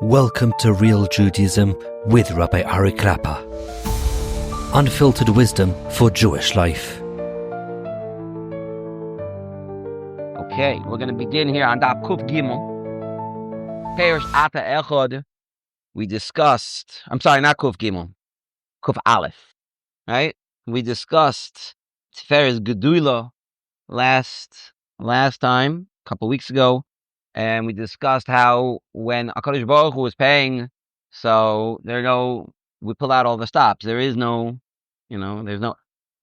Welcome to Real Judaism with Rabbi Ari Klapper. Unfiltered wisdom for Jewish life. Okay, we're going to begin here on Daf Kuf Gimel. Perish Ata Echad. We discussed, I'm sorry, not Kuf Gimel, Kuf Aleph, right? We discussed Tiferes Gedula last time, a couple weeks ago, and we discussed how when HaKadosh Baruch Hu was paying, so we pull out all the stops. There is no, there's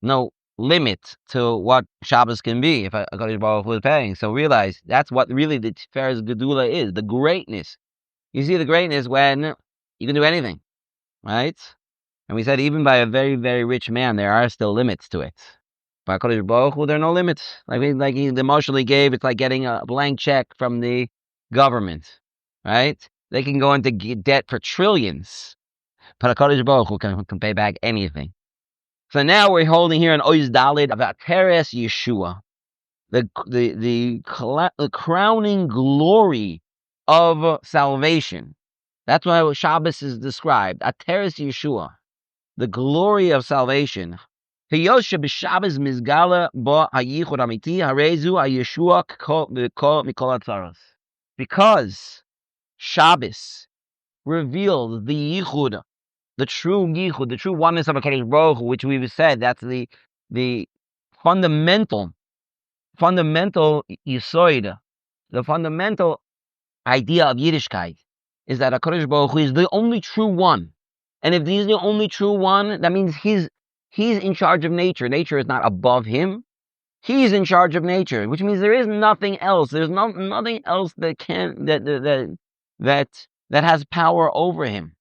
no limit to what Shabbos can be if HaKadosh Baruch Hu was paying. So realize that's what really the Tiferes Gedula is, the greatness. You see the greatness when you can do anything, right? And we said even by a very, very rich man, there are still limits to it. By HaKadosh Baruch Hu, there are no limits. Like he emotionally gave, it's like getting a blank check from the government, right? They can go into debt for trillions, but HaKadosh Baruch Hu can pay back anything. So now we're holding here an Oiz Dalid about Teres Yeshua, the crowning glory of salvation. That's why Shabbos is described, Teres Yeshua, the glory of salvation. Because Shabbos revealed the yichud, the true yichud, the true oneness of HaKadosh Baruch Hu, which we've said that's the fundamental yisoid, the fundamental idea of Yiddishkeit is that HaKadosh Baruch Hu is the only true one. And if he's the only true one, that means he's in charge of nature. Nature is not above him. He's in charge of nature, which means there is nothing else. There's nothing else that has power over him.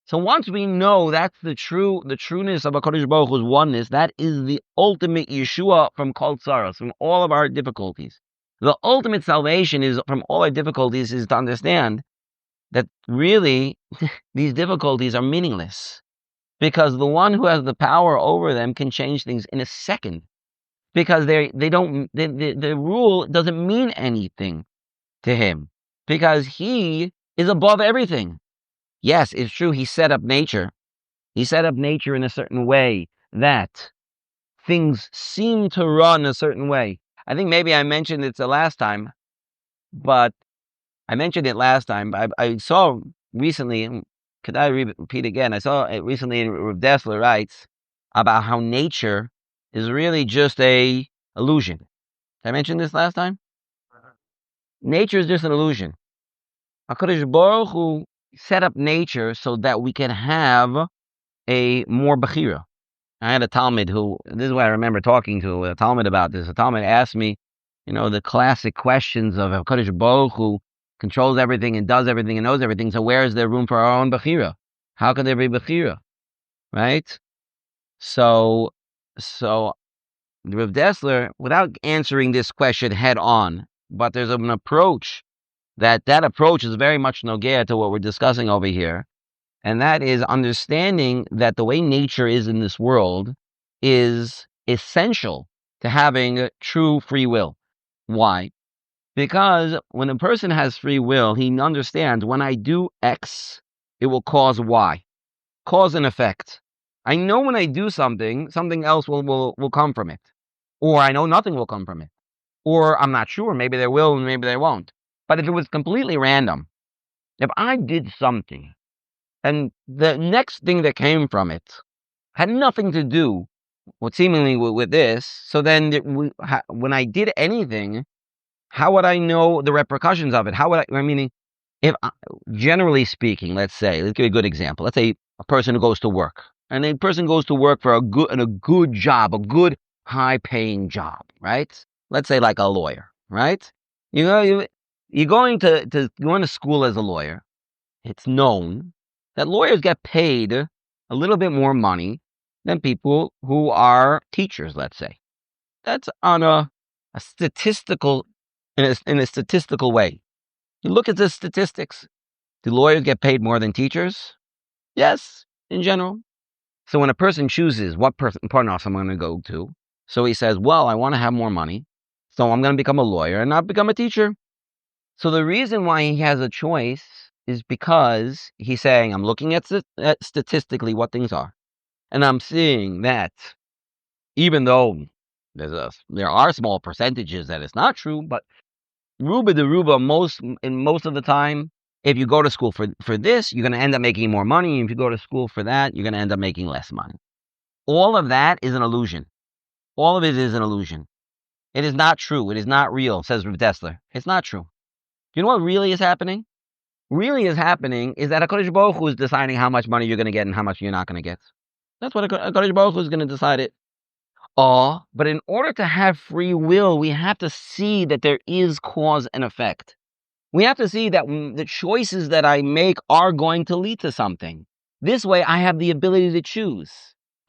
So once we know that's the trueness of HaKadosh Baruch Hu's oneness, that is the ultimate yeshuah from kol tzarah, from all of our difficulties. The ultimate salvation is from all our difficulties is to understand that really these difficulties are meaningless, because the one who has the power over them can change things in a second, because the rule doesn't mean anything to him, because he is above everything. Yes, it's true, he set up nature. He set up nature in a certain way that things seem to run a certain way. I think maybe I mentioned it the last time, but I saw recently, could I repeat again? I saw it recently in Reb Dessler writes about how nature is really just a illusion. Did I mention this last time? Nature is just an illusion. HaKadosh Baruch Hu set up nature so that we can have a more bechira. I had a Talmud this is what I remember talking to a Talmud about this. A Talmud asked me, the classic questions of HaKadosh Baruch Hu controls everything and does everything and knows everything. So where is there room for our own bechira? How can there be bechira? Right? So Reb Dessler, without answering this question head on, but there's an approach that approach is very much nogea to what we're discussing over here. And that is understanding that the way nature is in this world is essential to having true free will. Why? Because when a person has free will, he understands when I do X, it will cause Y. Cause and effect. I know when I do something else will come from it. Or I know nothing will come from it. Or I'm not sure, maybe there will and maybe there won't. But if it was completely random, if I did something and the next thing that came from it had nothing to do with this, so then when I did anything, how would I know the repercussions of it? Generally speaking, let's give you a good example. Let's say a person who goes to work, and a person goes to work for a good job, a good high-paying job, right? Let's say like a lawyer, right? You're going to school as a lawyer. It's known that lawyers get paid a little bit more money than people who are teachers, let's say. That's on a statistical, in a statistical way. You look at the statistics. Do lawyers get paid more than teachers? Yes, in general. So when a person chooses what partner I'm going to go to, so he says, well, I want to have more money, so I'm going to become a lawyer and not become a teacher. So the reason why he has a choice is because he's saying, I'm looking at statistically what things are. And I'm seeing that even though there are small percentages that it's not true, but Ruba de Ruba, most of the time, if you go to school for this, you're going to end up making more money. If you go to school for that, you're going to end up making less money. All of that is an illusion. All of it is an illusion. It is not true. It is not real, says Reb Dessler. It's not true. You know what really is happening? Really is happening is that HaKadosh Baruch Hu is deciding how much money you're going to get and how much you're not going to get. That's what HaKadosh Baruch Hu is going to decide it. But in order to have free will, we have to see that there is cause and effect. We have to see that the choices that I make are going to lead to something. This way, I have the ability to choose.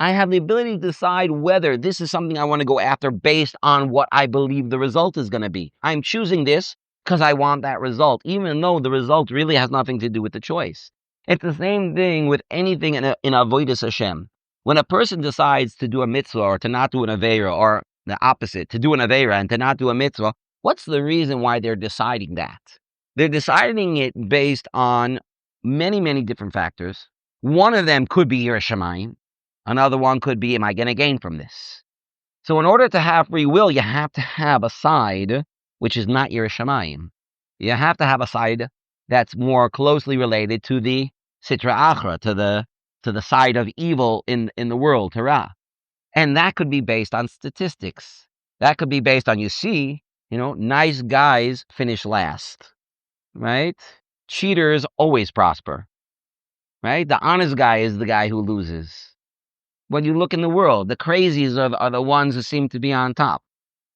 I have the ability to decide whether this is something I want to go after based on what I believe the result is going to be. I'm choosing this because I want that result, even though the result really has nothing to do with the choice. It's the same thing with anything in Avodas Hashem. When a person decides to do a mitzvah or to not do an aveira, or the opposite, to do an aveira and to not do a mitzvah, what's the reason why they're deciding that? They're deciding it based on many, many different factors. One of them could be Yiras Shamayim. Another one could be, am I going to gain from this? So in order to have free will, you have to have a side which is not Yiras Shamayim. You have to have a side that's more closely related to the Sitra Achra, to the side of evil in the world, Torah. And that could be based on statistics. That could be based on, nice guys finish last, right? Cheaters always prosper, right? The honest guy is the guy who loses. When you look in the world, the crazies are the ones who seem to be on top,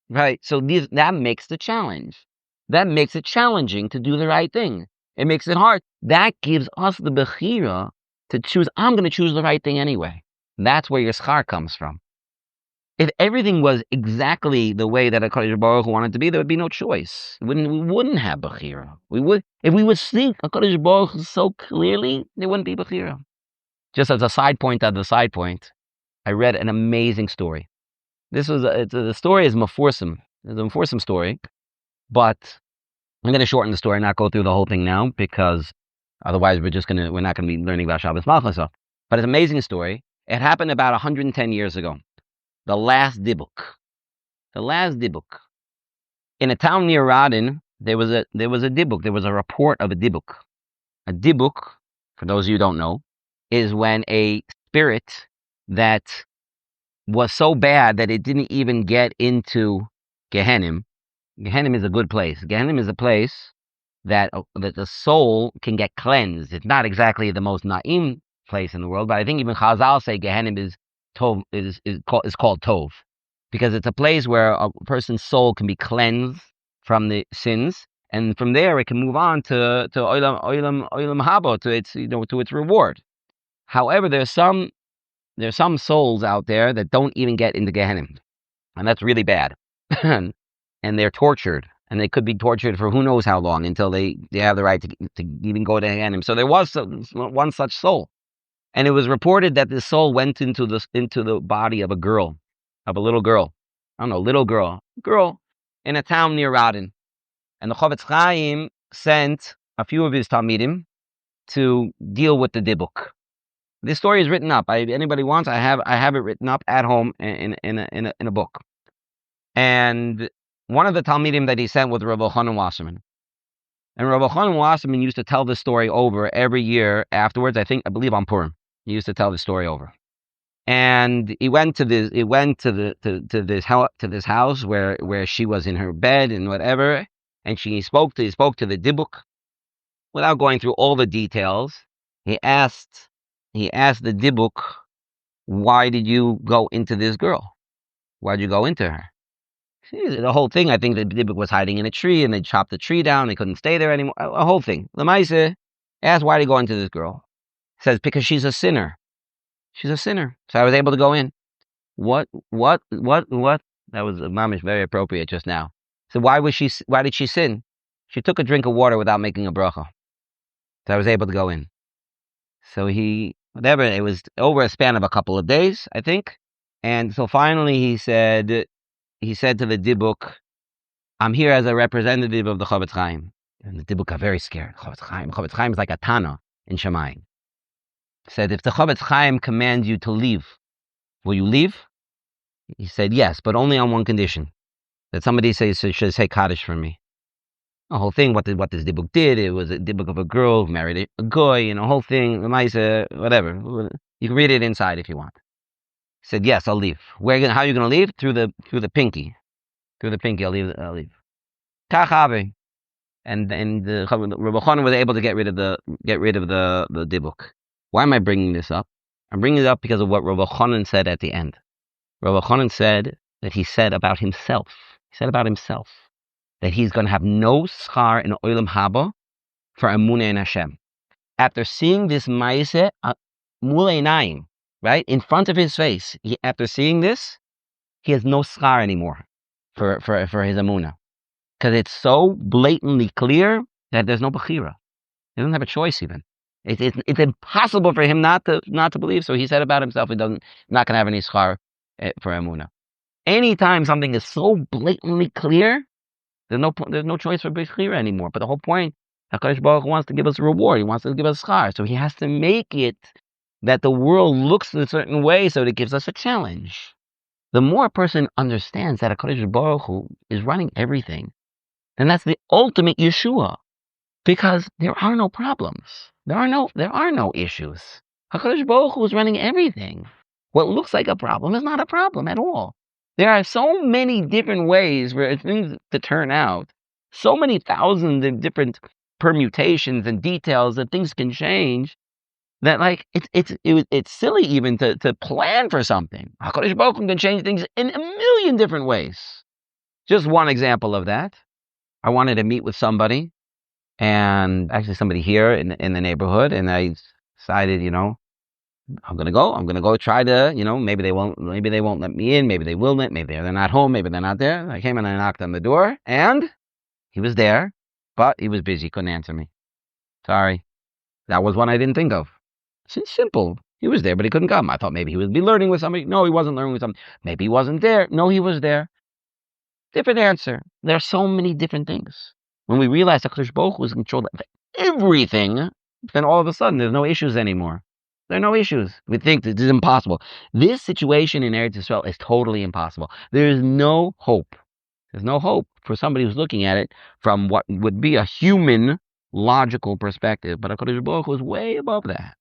right? So that makes the challenge. That makes it challenging to do the right thing. It makes it hard. That gives us the bechira to choose. I'm going to choose the right thing anyway. That's where your schar comes from. If everything was exactly the way that HaKadosh Baruch Hu wanted to be, there would be no choice. We wouldn't have bechira. If we would see HaKadosh Baruch Hu so clearly, there wouldn't be bechira. Just as a side point, I read an amazing story. The story is Meforsim. It's a Meforsim story, but I'm going to shorten the story, not go through the whole thing now, because otherwise we're not going to be learning about Shabbos Malchus. But it's an amazing story. It happened about 110 years ago. The last dibbuk. In a town near Radin, there was a dibbuk. There was a report of a dibbuk. A dibbuk, for those of you who don't know, is when a spirit that was so bad that it didn't even get into Gehenim. Gehenim is a good place. Gehenim is a place that the soul can get cleansed. It's not exactly the most na'im place in the world, but I think even Chazal say Gehenim is called Tov, because it's a place where a person's soul can be cleansed from the sins, and from there it can move on to Olam Haba, to its reward. However, there's some souls out there that don't even get into Gehenim, and that's really bad. And they're tortured, and they could be tortured for who knows how long until they have the right to even go to Gehenim. So there was one such soul, and it was reported that this soul went into the body of a little girl, in a town near Radin, and the Chofetz Chaim sent a few of his talmidim to deal with the dibbuk. This story is written up. Anybody wants, I have it written up at home in a book. And one of the talmidim that he sent was Reb Elchonon Wasserman. And Reb Elchonon Wasserman used to tell this story over every year afterwards. I believe on Purim, he used to tell the story over. And he went to this house where she was in her bed and whatever, and he spoke to the dibbuk. Without going through all the details, he asked the dibbuk, why did you go into this girl? Why did you go into her? The whole thing, I think the dibbuk was hiding in a tree, and they chopped the tree down. They couldn't stay there anymore. A whole thing. The Maisa asked, why did you go into this girl? He says, because she's a sinner. She's a sinner. So I was able to go in. What? That was mamish very appropriate just now. So why did she sin? She took a drink of water without making a bracha. So I was able to go in. So it was over a span of a couple of days, I think. And so finally he said to the dibbuk, I'm here as a representative of the Chofetz Chaim. And the dibbuk got very scared. Chofetz Chaim is like a Tana in Shemayim. Said, if the Chofetz Chaim commands you to leave, will you leave? He said, yes, but only on one condition. That somebody should say Kaddish for me. The whole thing, what this dibbuk did, it was a dibbuk of a girl who married a goy, and the whole thing, whatever. You can read it inside if you want. He said, yes, I'll leave. How are you going to leave? Through the pinky. Through the pinky, I'll leave. Kach and the Reb Elchonon was able to get rid of the dibbuk. Why am I bringing this up? I'm bringing it up because of what Reb Elchonon said at the end. Reb Elchonon said that he said about himself. He said about himself that he's going to have no schar in olam haba for emunah in Hashem. After seeing this ma'aseh mul einayim, right in front of his face, after seeing this, he has no schar anymore for his emunah. Because it's so blatantly clear that there's no bechira. He doesn't have a choice even. It's impossible for him not to believe. So he said about himself, not going to have any schar for emunah. Anytime something is so blatantly clear, there's no choice for bechira anymore. But the whole point, HaKadosh Baruch Hu wants to give us a reward. He wants to give us schar. So he has to make it that the world looks a certain way, so it gives us a challenge. The more a person understands that HaKadosh Baruch Hu is running everything, then that's the ultimate yeshuah, because there are no problems. There are no issues. HaKadosh Baruch Hu is running everything. What looks like a problem is not a problem at all. There are so many different ways for things to turn out, so many thousands of different permutations and details that things can change, that like it's silly even to plan for something. HaKadosh Baruch Hu can change things in a million different ways. Just one example of that. I wanted to meet with somebody, and actually somebody here in the neighborhood, and I decided, I'm gonna go try to, maybe they won't let me in, maybe they will let, maybe they're not home, maybe they're not there. I came and I knocked on the door, and he was there, but he was busy, couldn't answer me. Sorry. That was one I didn't think of. It's simple. He was there, but he couldn't come. I thought maybe he would be learning with somebody. No, he wasn't learning with somebody. Maybe he wasn't there. No, he was there. Different answer. There are so many different things. When we realize that HaKadosh Baruch Hu is in control of everything, then all of a sudden there's no issues anymore. There are no issues. We think this is impossible. This situation in Eretz Yisrael is totally impossible. There is no hope. There's no hope for somebody who's looking at it from what would be a human, logical perspective. But HaKadosh Baruch Hu is way above that.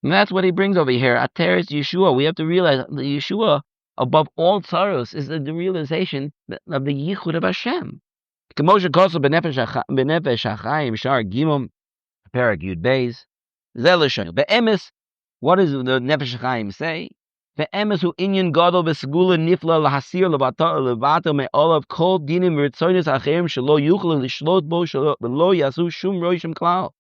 And that's what he brings over here. Ateres Yeshua. We have to realize the Yeshua, above all tzarahs, is the realization of the yichud of Hashem. K'moshe koso b'nefesh HaChaim shar gimom perak yud beis zelishon be'emes. What does the Nefesh HaChaim say? Be'emes hu inyan gadol v'segula nifla lahasir levato me'olav kol dinim v'ritzonis acherim shelo yuchel lishlot bo shelo yasu shum roishim klal.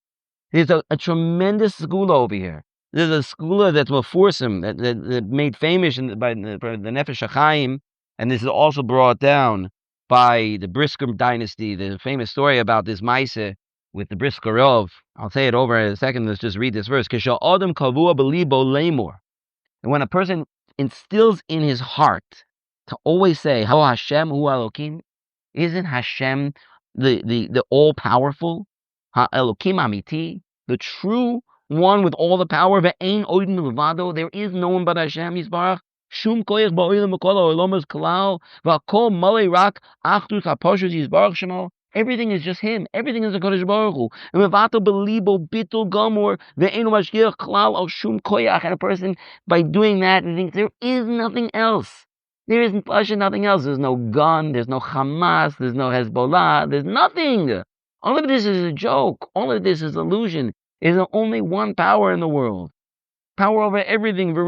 There's a tremendous segula over here. There's a segula that's mefursim, that made famous by the Nefesh HaChaim, and this is also brought down by the Brisker dynasty. The famous story about this Maaseh with the Brisker Rav. I'll say it over in a second. Let's just read this verse. And when a person instills in his heart to always say, "How Hashem hu Elokim," isn't Hashem the all-powerful, Elokim Amiti, the true one with all the power? Ein Od Milvado, there is no one but Hashem Yisbarach. Shum koyach ba'olam v'kol ha'olam kalal v'kol malei rak achdus ha'poshus Yisbarach shemo. Everything is just Him. Everything is a HaKadosh Baruch Hu. And mevato belibo bitul gomor ve'enu mashgiach klal al shum koyach. And a person, by doing that, thinks there is nothing else. There is nothing else. There's no gun. There's no Hamas. There's no Hezbollah. There's nothing. All of this is a joke. All of this is illusion. There's only one power in the world. Power over everything. So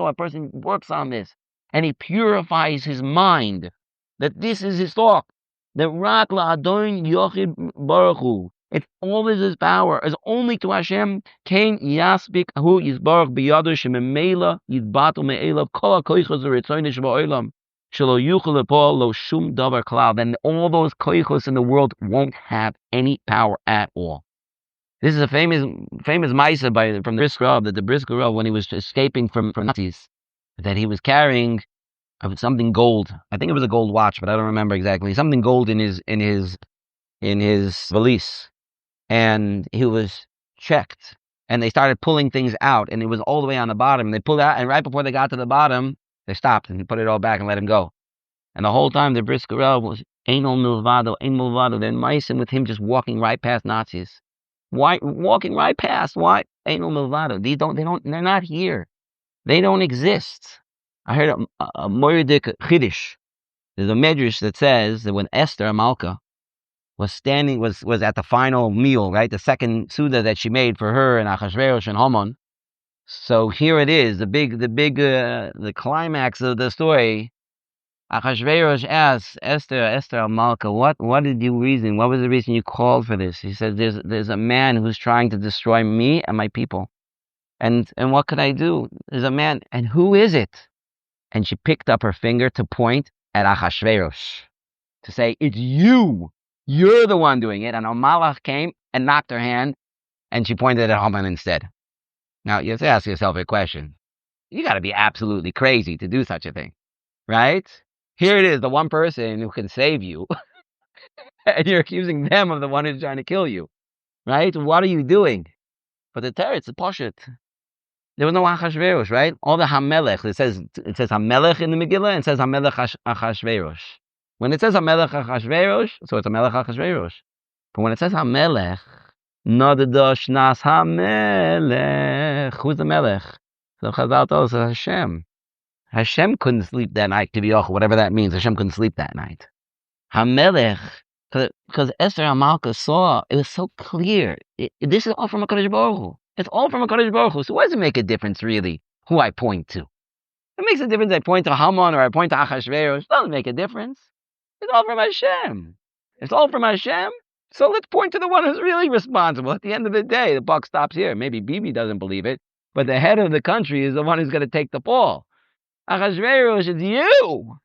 a person works on this, and he purifies his mind, that this is his thought, that Rak la'adon yochid baruch hu, it's always his power, is only to Hashem. Kain yaspik hu yisbarach biyado shememela yidbatu me'elav kol ha'koichos v'ritzonos ba'olam shelo yuchel lepol lo shum davar klal. Then all those koichos in the world won't have any power at all. This is a famous Maaseh from the Brisker Rav, that the Brisker Rav, when he was escaping from Nazis, that he was carrying of something gold. I think it was a gold watch, but I don't remember exactly. Something gold in his valise, and he was checked. And they started pulling things out, and it was all the way on the bottom. And they pulled out, and right before they got to the bottom, they stopped and put it all back and let him go. And the whole time, the Brisker Rav was Ein Od Milvado, Ein Od Milvado. They're micing with him, just walking right past Nazis. Why walking right past? Why Ein Od Milvado? They're not here. They don't exist. I heard a Moiridik Chiddush. There's a medrash that says that when Esther Amalka was at the final meal, right, the second Suda that she made for her and Achashverosh and Haman. So here it is, the climax of the story. Achashverosh asks Esther Amalka, what was the reason you called for this? He says, there's a man who's trying to destroy me and my people. And what could I do? There's a man, and who is it? And she picked up her finger to point at Achashverosh, to say, it's you. You're the one doing it. And a malach came and knocked her hand, and she pointed at Haman instead. Now, you have to ask yourself a question. You got to be absolutely crazy to do such a thing, right? Here it is, the one person who can save you, and you're accusing them of the one who's trying to kill you, right? What are you doing? But the teretz, the poshet, there was no Achashverosh, right? All the Hamelech, it says Hamelech in the Megillah, and it says Hamelech Achashverosh. When it says Hamelech Achashverosh, so it's Hamelech Achashverosh. But when it says Hamelech, Nodadosh Nas Hamelech, who's the Melech? So Chazal tells us Hashem. Hashem couldn't sleep that night, Kiviyach, whatever that means. Hashem couldn't sleep that night. Hamelech, because Esther Amalka saw, it was so clear. This is all from HaKadosh Baruch Hu. It's all from HaKadosh Baruch Hu. So what does it make a difference, really, who I point to? It makes a difference I point to Haman or I point to Achashverosh. It doesn't make a difference. It's all from Hashem. It's all from Hashem. So let's point to the one who's really responsible. At the end of the day, the buck stops here. Maybe Bibi doesn't believe it, but the head of the country is the one who's going to take the fall. Achashverosh, it's you.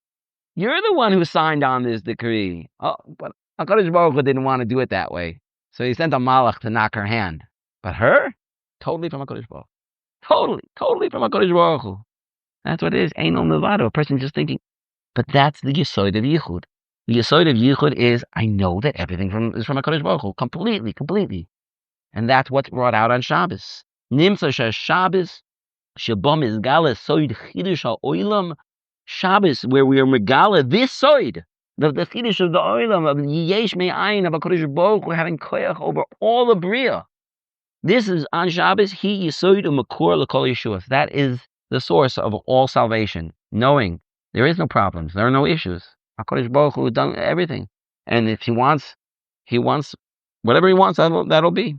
You're the one who signed on this decree. Oh, but HaKadosh Baruch Hu didn't want to do it that way. So he sent a malach to knock her hand. But her? Totally from HaKadosh Baruch Hu. Totally from HaKadosh Baruch Hu. That's what it is. Ein Od Milvado. A person just thinking. But that's the yesod of yichud. The yesod of yichud is, I know that everything is from HaKadosh Baruch Hu. Completely. And that's what's brought out on Shabbos. Nimsa Shabbos, Shabam is Gala, Soid Chidush HaOilam. Shabbos, where we are Megala, this Soid, the Chidush of the Oilam, of the Yesh Me'ayin, of HaKadosh Baruch Hu, having koyach over all the Bria. This is on Shabbos, He Yesoid U'Makor L'Kol Yeshuah. That is the source of all salvation, knowing there is no problems, there are no issues. HaKadosh Baruch Hu has done everything. And if He wants whatever He wants, that'll be.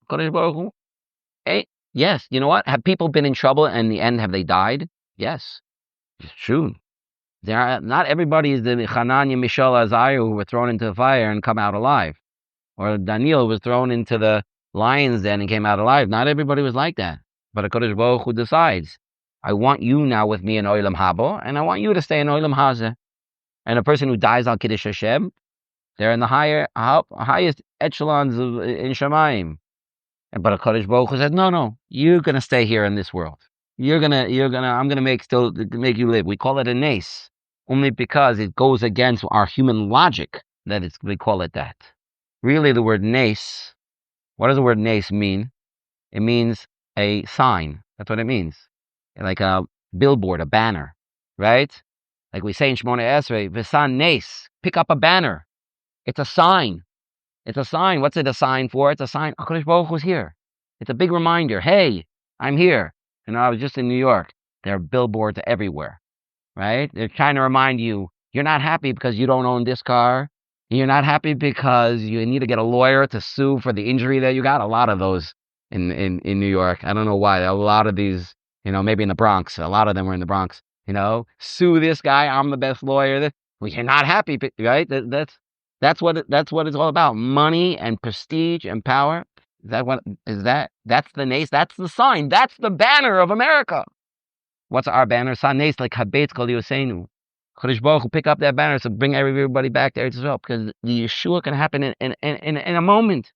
HaKadosh Baruch Hu. Hey, yes, you know what? Have people been in trouble and in the end have they died? Yes. It's true. Not everybody is the Hananiah, Mishael, Azariah who were thrown into the fire and come out alive. Or Daniel was thrown into the lion's den and came out alive. Not everybody was like that. But HaKadosh Baruch Hu decides, I want you now with me in Olam Haba, and I want you to stay in Olam Hazeh. And a person who dies on Kiddush Hashem, they're in the highest echelons in Shemayim. But HaKadosh Baruch Hu said, no, you're going to stay here in this world. I'm going to make you live. We call it a nace, only because it goes against our human logic we call it that. Really, the word nace, what does the word nace mean? It means a sign. That's what it means. Like a billboard, a banner, right? Like we say in Shemona Esrei, V'san nace, pick up a banner. It's a sign. It's a sign. What's it a sign for? It's a sign. HaKadosh Baruch Hu's here. It's a big reminder. Hey, I'm here. I was just in New York. There are billboards everywhere, right? They're trying to remind you, you're not happy because you don't own this car. You're not happy because you need to get a lawyer to sue for the injury that you got. A lot of those in New York. I don't know why. A lot of these, maybe in the Bronx. A lot of them were in the Bronx. Sue this guy. I'm the best lawyer. Well, you're not happy, right? That's what it's all about. Money and prestige and power. Is that what is that? That's the nace. That's the sign. That's the banner of America. What's our banner? San nace like habetz kol yoseinu. Chodesh Baruch Hu, pick up that banner to bring everybody back to Eretz Yisrael, because the yeshuah can happen in a moment.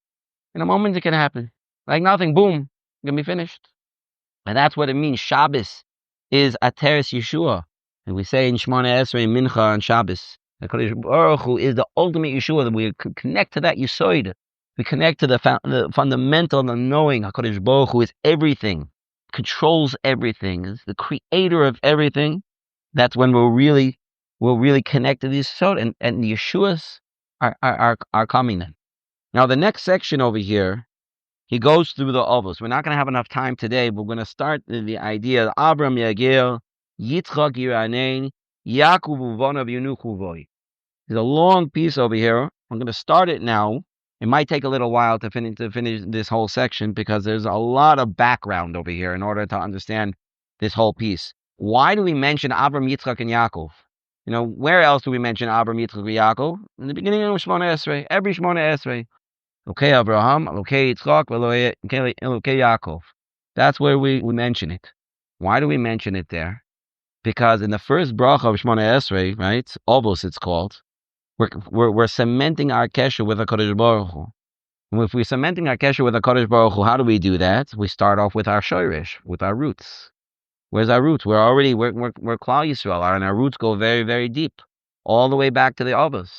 In a moment, it can happen. Like nothing. Boom, it's gonna be finished. And that's what it means. Shabbos is Ateres Yeshua. And we say in Shemona Esrei Mincha on Shabbos, HaKadosh Baruch Hu is the ultimate yeshuah, that we connect to that yesod. We connect to the fundamental, the knowing HaKadosh Baruch Hu is everything, controls everything, is the creator of everything. That's when we'll really connect to the yesod, and the yeshuas are coming then. Now the next section over here, he goes through the ovos. We're not going to have enough time today, but we're going to start the idea of Abram Yagil, Yitzchak Yiranein, Yaakov Uvonav Yenuchuvoi. There's a long piece over here. I'm going to start it now. It might take a little while to finish this whole section, because there's a lot of background over here in order to understand this whole piece. Why do we mention Abram, Yitzchak, and Yaakov? You know, where else do we mention Abram, Yitzchak, and Yaakov? In the beginning of Shemona Esrei, every Shemona Esrei. Okay, Abraham, okay, Yitzchak, okay, Yaakov. That's where we mention it. Why do we mention it there? Because in the first bracha of Shemona Esrei, right, Ovos it's called, we're cementing our kesher with HaKadosh Baruch Hu. And if we're cementing our kesher with HaKadosh Baruch Hu, how do we do that? We start off with our shoyrish, with our roots. Where's our roots? We're Klal Yisrael, and our roots go very, very deep, all the way back to the Ovos.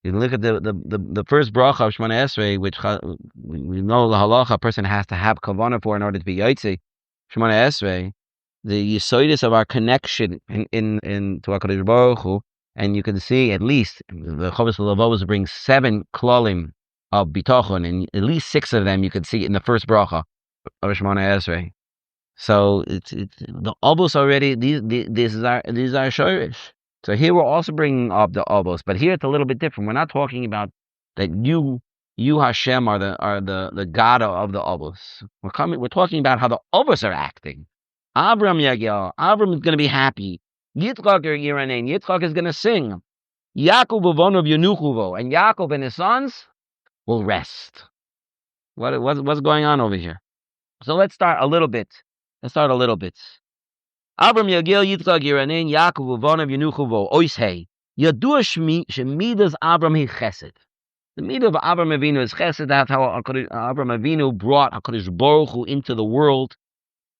You look at the first bracha of Shemona Esrei, which we know the halacha, a person has to have kavanah for in order to be yaitze. Shemona Esrei, the yesodis of our connection in to HaKadosh Baruch Hu, and you can see at least the Chovos Levavos brings 7 klalim of bitachon, and at least 6 of them you can see in the first bracha of Shemona Esrei. So it's the ovos already. These are shorish. So here we're also bringing up the ovos, but here it's a little bit different. We're not talking about that you Hashem are the God of the ovos. We're talking about how the ovos are acting. Avram Yagel, Avram is going to be happy. Yitzchak Yiranein, Yitzchak is going to sing. Yaakov Uvonov Yenuchuvo, and Yaakov and his sons will rest. What's going on over here? So let's start a little bit. Avram Yagel, Yitzchak Yiranein, Yaakov Uvonov Yenuchuvo, Oishei. Yadua Shemidas Avram Hi Chesed. The midah of Avram Avinu is Chesed. That's how Avram Avinu brought HaKadosh Baruch Hu into the world,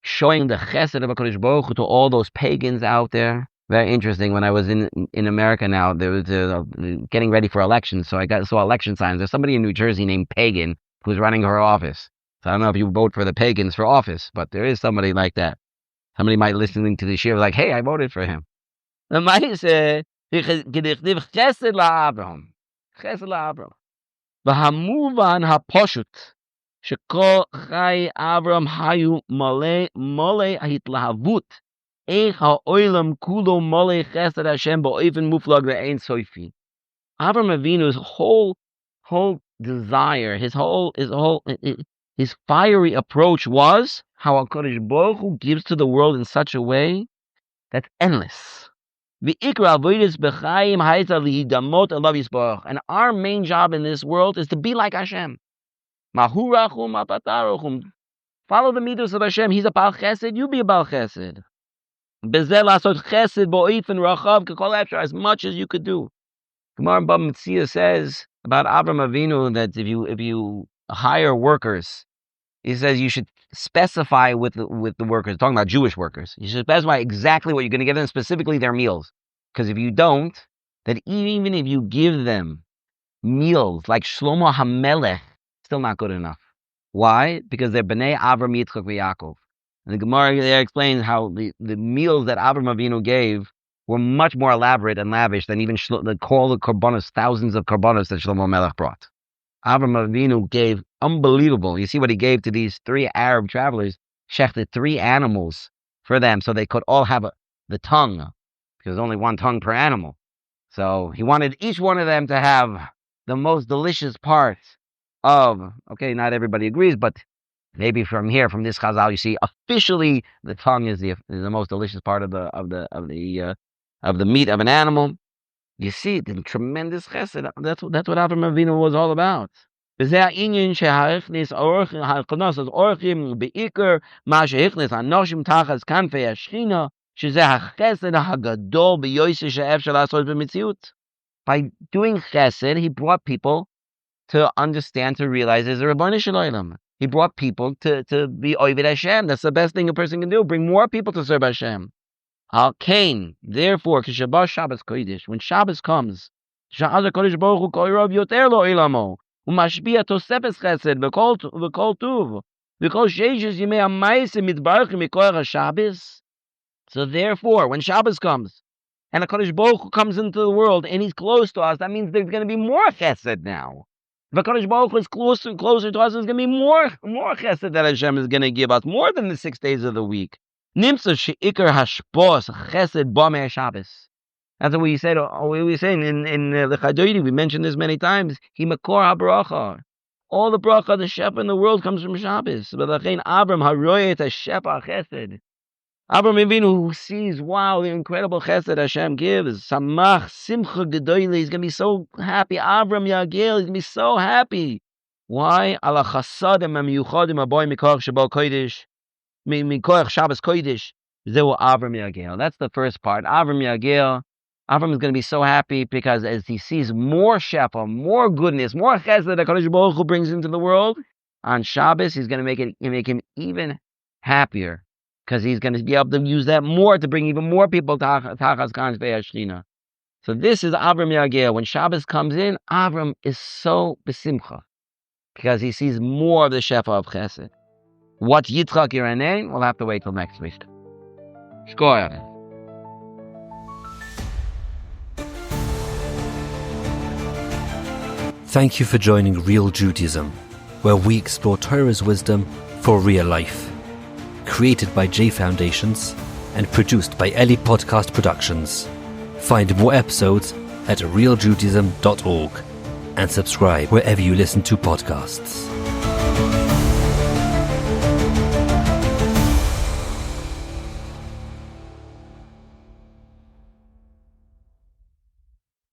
showing the Chesed of HaKadosh Baruch Hu to all those pagans out there. Very interesting. When I was in America now, there was getting ready for elections, so I saw election signs. There's somebody in New Jersey named Pagan who's running her office. So I don't know if you vote for the pagans for office, but there is somebody like that. Somebody might listening to the shir like, hey, I voted for him. The might say, Chesed la'Abraham. Chesed la'Abraham. V'hamuvan ha'poshut. Shekol chai Avraham hayu mole hitlahavut. Eich ha'olam kulo mole chesed Hashem ba'oifen muflag ve'ein soifi. Avram Avinu's whole desire, his fiery approach was how HaKadosh Baruch Hu gives to the world in such a way that's endless. And our main job in this world is to be like Hashem. Follow the midos of Hashem. He's a Baal Chesed, you be a Baal Chesed. As much as you could do. Gemara Bava Metzia says about Avram Avinu that if you hire workers, he says you should specify with the workers, talking about Jewish workers, you should specify exactly what you're going to give them, specifically their meals. Because if you don't, then even if you give them meals like Shlomo HaMelech, still not good enough. Why? Because they're Bnei Avram, Yitzchak, Yaakov. And the Gemara there explains how the meals that Avram Avinu gave were much more elaborate and lavish than even the korbanos, thousands of korbanos that Shlomo HaMelech brought. Avram Avinu gave unbelievable. You see what he gave to these 3 Arab travelers, shechted 3 animals for them so they could all have the tongue, because there's only 1 tongue per animal. So he wanted each one of them to have the most delicious part of, okay, not everybody agrees, but maybe from this chazal, you see officially the tongue is the most delicious part of the meat of an animal. You see the tremendous chesed. That's what Avram Avinu was all about. By doing chesed, he brought people to understand, to realize there's a Rabbanu Shalom. He brought people to be Oived Hashem. That's the best thing a person can do. Bring more people to serve Hashem. Al Kain, therefore, Kishabah Shabbos Kodesh, when Shabbos comes, Sha'azar Kodesh Baruch Hu Koirav Yoter Lo Ilamo, Umashbia Tosefes Chesed, V'kol Tuv, V'kol Sheishes Yimei HaMaisa Mitbarchim Mikoyach HaShabbos. So therefore, when Shabbos comes, and the Kodesh Baruch Hu comes into the world, and He's close to us, that means there's going to be more Chesed now. If HaKadosh Baruch Hu is closer and closer to us, there's going to be more Chesed that Hashem is going to give us, more than the 6 days of the week. Nimsa she'ikar hashpos chesed b'mei Shabbos. That's what we said. We were saying in the Chadodi. We mentioned this many times. He makor habracha. All the bracha, the shefa in the world comes from Shabbos. But Avram haroyet hashefa chesed. Avram Avinu, who sees, wow, the incredible chesed Hashem gives. Samach simcha gedoyle. He's going to be so happy. Avram Yagel. He's going to be so happy. Why? Ala chasadim amiyuchadim aboy mikor shebal kodesh. Mikoyach Shabbos Kodesh, Zeu Avram Yagel. That's the first part. Avram Yagel. Avram is going to be so happy because as he sees more shefa, more goodness, more chesed that HaKadosh Baruch Hu brings into the world, on Shabbos, he's going to make him even happier because he's going to be able to use that more to bring even more people to Tachas Kanz Ve'ashchina. So this is Avram Yagel. When Shabbos comes in, Avram is so besimcha because he sees more of the shefa of chesed. What Yitzchak Yiranein, we'll have to wait till next week. Shkoyach. Thank you for joining Real Judaism, where we explore Torah's wisdom for real life. Created by J Foundations and produced by Eli Podcast Productions. Find more episodes at realjudaism.org and subscribe wherever you listen to podcasts.